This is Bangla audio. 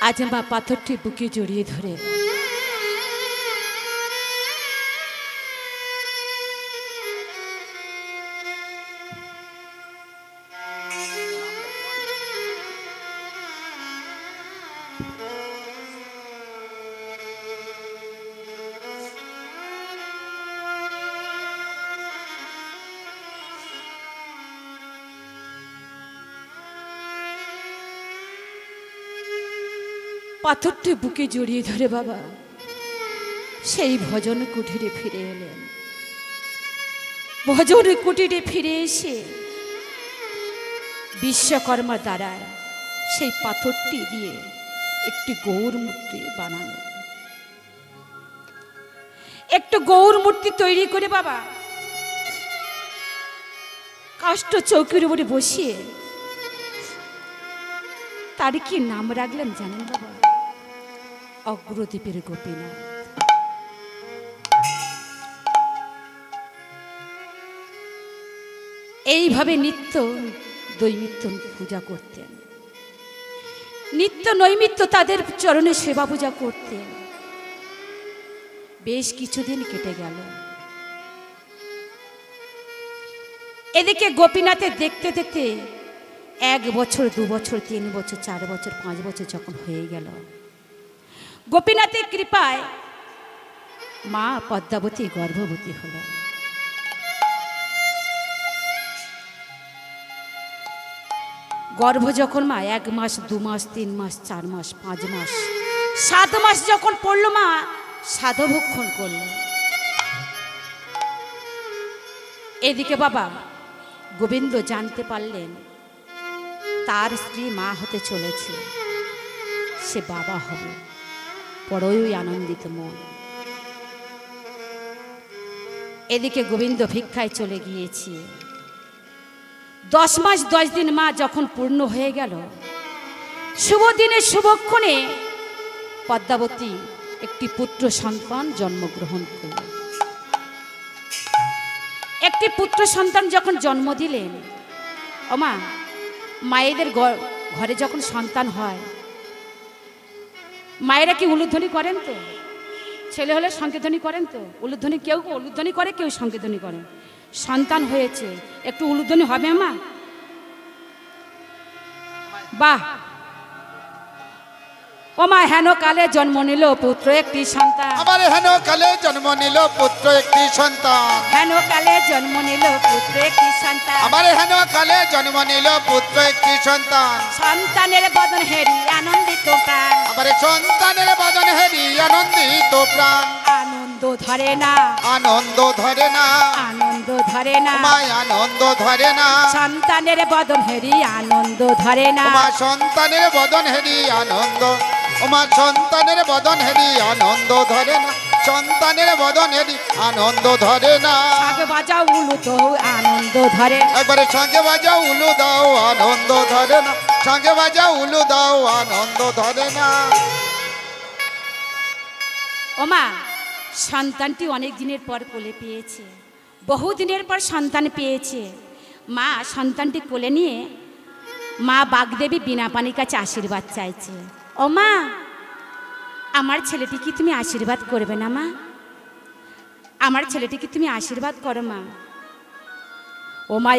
আজ মা পাথরটি বুকে জড়িয়ে ধরে পাথরটি বুকে জড়িয়ে ধরে বাবা সেই ভজন কুটিরে ফিরে এলেন। ভজন কুটিরে ফিরে এসে বিশ্বকর্মা দ্বারা সেই পাথরটি দিয়ে একটি গৌর মূর্তি বানালেন। একটু গৌর মূর্তি তৈরি করে বাবা কাষ্ঠ চৌকির উপরে বসিয়ে তার কি নাম রাখলেন জানেন বাবা? অগ্রদ্বীপের গোপীনাথ। এইভাবে নিত্য দৈমিত্য পূজা করতেন, নিত্য নৈমিত্য তাদের চরণে সেবা পূজা করতেন। বেশ কিছুদিন কেটে গেল। এদিকে গোপীনাথের দেখতে দেখতে 1 বছর 2 বছর 3 বছর 4 বছর 5 বছর যখন হয়ে গেল, গোপীনাথের কৃপায় মা পদ্মাবতী গর্ভবতী হলেন। গর্ভ যখন মা 1 মাস 2 মাস 3 মাস 4 মাস 5 মাস 7 মাস যখন পড়ল, মা সাধভক্ষণ করল। এদিকে বাবা গোবিন্দ জানতে পারলেন তার স্ত্রী মা হতে চলেছে, সে বাবা হবে। বড়ই আনন্দিত মন। এদিকে গোবিন্দ ভিক্ষায় চলে গিয়েছে। 10 মাস 10 দিন মা যখন পূর্ণ হয়ে গেল, শুভ দিনে শুভক্ষণে পদ্মাবতী একটি পুত্র সন্তান জন্মগ্রহণ করল। একটি পুত্র সন্তান যখন জন্ম দিলেন, ও মা, মায়েদের ঘরে যখন সন্তান হয় মায়েরা কি উলুধ্বনি করেন? তো ছেলে হলে সংকেতধ্বনি করেন। তো উলুধ্বনি কেউ উলুধ্বনি করে, কেউ সংকেতধ্বনি করে। সন্তান হয়েছে, একটু উলুধ্বনি হবে মা? বাহ! ও মা, হেন কালে জন্ম নিল পুত্র একটি সন্তান। আবার হেন কালে জন্ম নিল পুত্র একটি সন্তান। হেন কালে জন্ম নিল পুত্র একটি সন্তান। আবার হেন কালে জন্ম নিল পুত্র একটি সন্তান। সন্তানের বদন হেরি আনন্দিত প্রাণ। আবার সন্তানের বদন হেরি আনন্দিত প্রাণ। আনন্দ ধরে না, আনন্দ ধরে না, আনন্দ ধরে না, মায় আনন্দ ধরে না। সন্তানের বদন হেরি আনন্দ ধরে না। মা সন্তানের বদন হেরি আনন্দ, মা সন্তানের বদন হেরি আনন্দ ধরে না। সন্তানের বদন হেরি আনন্দ ধরে না। শাঁখ বাজাও উলু তো আনন্দ ধরে। একবারে শাঁখে বাজাও উলু দাও, আনন্দ ধরে না। শাঁখে বাজাও উলু দাও, আনন্দ ধরে না। ওমা, সন্তানটি অনেক দিনের পর কোলে পেয়েছে, বহুদিনের পর সন্তান পেয়েছে। মা সন্তানটি কোলে নিয়ে মা বাগদেবী বীণাপাণির কাছে আশীর্বাদ চাইছে। ও মা, আমার ছেলেটিকে তুমি আশীর্বাদ করবে না মা? আমার ছেলেটিকে তুমি আশীর্বাদ করো মা। ও মা।